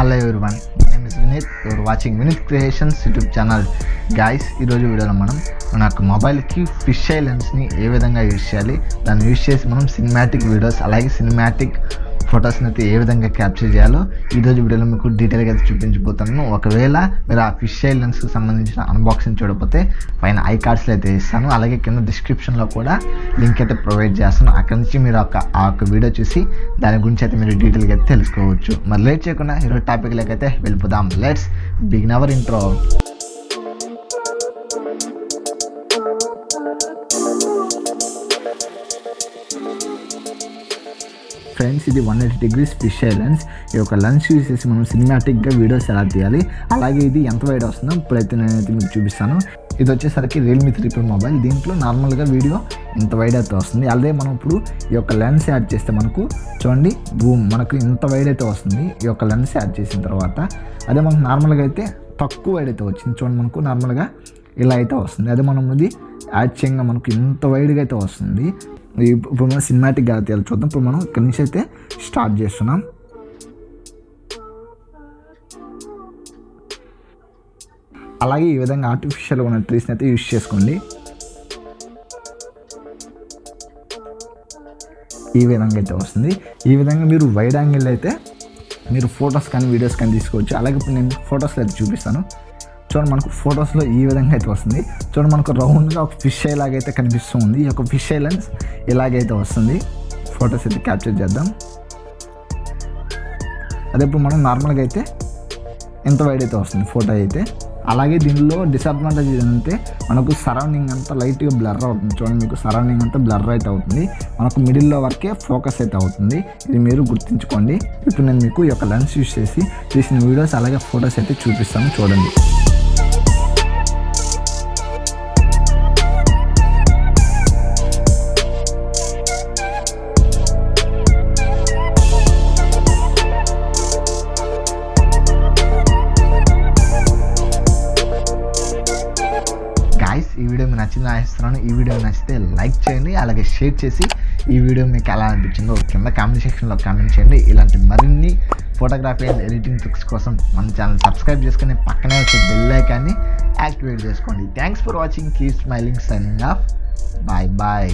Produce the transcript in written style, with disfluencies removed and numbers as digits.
Hello everyone, my name is Vineeth. You're watching Vineeth creations YouTube channel. Guys, ఈరోజు వీడియోలో మనం మన మొబైల్కి ఫిష్ ఐ లెన్స్ని ఏ విధంగా యూజ్ చేయాలి, దాన్ని యూజ్ చేసి మనం సినిమాటిక్ వీడియోస్ అలాగే సినిమాటిక్ ఫొటోస్ని అయితే ఏ విధంగా క్యాప్చర్ చేయాలో ఈరోజు వీడియోలో మీకు డీటెయిల్గా అయితే చూపించబోతున్నాను. ఒకవేళ మీరు ఆ ఫిష్ ఐ లెన్స్కి సంబంధించిన అన్బాక్సింగ్ చూడకపోతే పైన ఐ కార్డ్స్లో అయితే ఇస్తాను, అలాగే కింద డిస్క్రిప్షన్లో కూడా లింక్ అయితే ప్రొవైడ్ చేస్తాను. అక్కడి నుంచి మీరు ఆ యొక్క వీడియో చూసి దాని గురించి అయితే మీరు డీటెయిల్గా అయితే తెలుసుకోవచ్చు. మరి లేట్ చేయకుండా ఈరోజు టాపిక్లోకి అయితే వెళ్ళిపోదాం. Let's begin our intro. Friends, ఇది 180 degrees ఫిష్ ఐ లెన్స్. ఈ యొక్క లెన్స్ యూజ్ చేసి మనం సినిమాటిక్గా వీడియోస్ ఎలా తీయాలి, అలాగే ఇది ఎంత వైడ్ వస్తుందో ఇప్పుడైతే నేనైతే మీకు చూపిస్తాను. ఇది వచ్చేసరికి రియల్మీ 3 Pro మొబైల్. దీంట్లో నార్మల్గా వీడియో ఇంత వైడ్ అయితే వస్తుంది. అలాగే మనం ఇప్పుడు ఈ యొక్క లెన్స్ యాడ్ చేస్తే మనకు చూడండి, బూమ్, మనకు ఇంత వైడ్ అయితే వస్తుంది ఈ యొక్క లెన్స్ యాడ్ చేసిన తర్వాత. అదే మనకు నార్మల్గా అయితే తక్కువ వైడ్ అయితే వచ్చింది. చూడండి, మనకు నార్మల్గా ఇలా అయితే వస్తుంది. అదే మనం ఇది యాడ్ చేయంగా మనకు ఇంత వైడ్గా అయితే వస్తుంది. ఇప్పుడు మనం సినిమాటిక్గా తీయాలి చూద్దాం. ఇప్పుడు మనం ఇక్కడి నుంచి అయితే స్టార్ట్ చేస్తున్నాం. అలాగే ఈ విధంగా ఆర్టిఫిషియల్గా ఉన్న ట్రీస్ని అయితే యూజ్ చేసుకోండి. ఈ విధంగా అయితే వస్తుంది. ఈ విధంగా మీరు వైడ్ యాంగిల్ అయితే మీరు ఫొటోస్ కానీ వీడియోస్ కానీ తీసుకోవచ్చు. అలాగే ఇప్పుడు నేను ఫొటోస్లో అయితే చూపిస్తాను. చూడండి, మనకు ఫొటోస్లో ఈ విధంగా అయితే వస్తుంది. చూడండి, మనకు రౌండ్గా ఒక ఫిష్ ఐ లాగైతే కనిపిస్తుంది. ఈ యొక్క ఫిష్ ఐ లెన్స్ ఇలాగైతే వస్తుంది. ఫొటోస్ అయితే క్యాప్చర్ చేద్దాం. అదే ఇప్పుడు మనం నార్మల్గా అయితే ఎంత వైడ్ అయితే వస్తుంది ఫోటో అయితే. అలాగే దీనిలో డిసడ్వాంటేజ్ ఏంటంటే మనకు సరౌండింగ్ అంతా లైట్గా బ్లర్ అవుతుంది. చూడండి, మీకు సరౌండింగ్ అంతా బ్లర్ అయితే అవుతుంది. మనకు మిడిల్లో వరకే ఫోకస్ అయితే అవుతుంది. ఇది మీరు గుర్తుంచుకోండి. ఇప్పుడు నేను మీకు ఈ యొక్క లెన్స్ యూజ్ చేసి తీసిన వీడియోస్ అలాగే ఫొటోస్ అయితే చూపిస్తాను, చూడండి. ఈ వీడియో మీకు నచ్చిందని ఆశిస్తున్నాను. ఈ వీడియో నచ్చితే లైక్ చేయండి, అలాగే షేర్ చేసి ఈ వీడియో మీకు ఎలా అనిపించిందో కింద కామెంట్ సెక్షన్లో కామెంట్ చేయండి. ఇలాంటి మరిన్ని ఫోటోగ్రఫీ అండ్ ఎడిటింగ్ ట్రిక్స్ కోసం మన ఛానల్ సబ్స్క్రైబ్ చేసుకుని పక్కనే వచ్చే బెల్ ఐకాన్ని యాక్టివేట్ చేసుకోండి. Thanks for watching. Keep smiling. Signing off. Bye bye.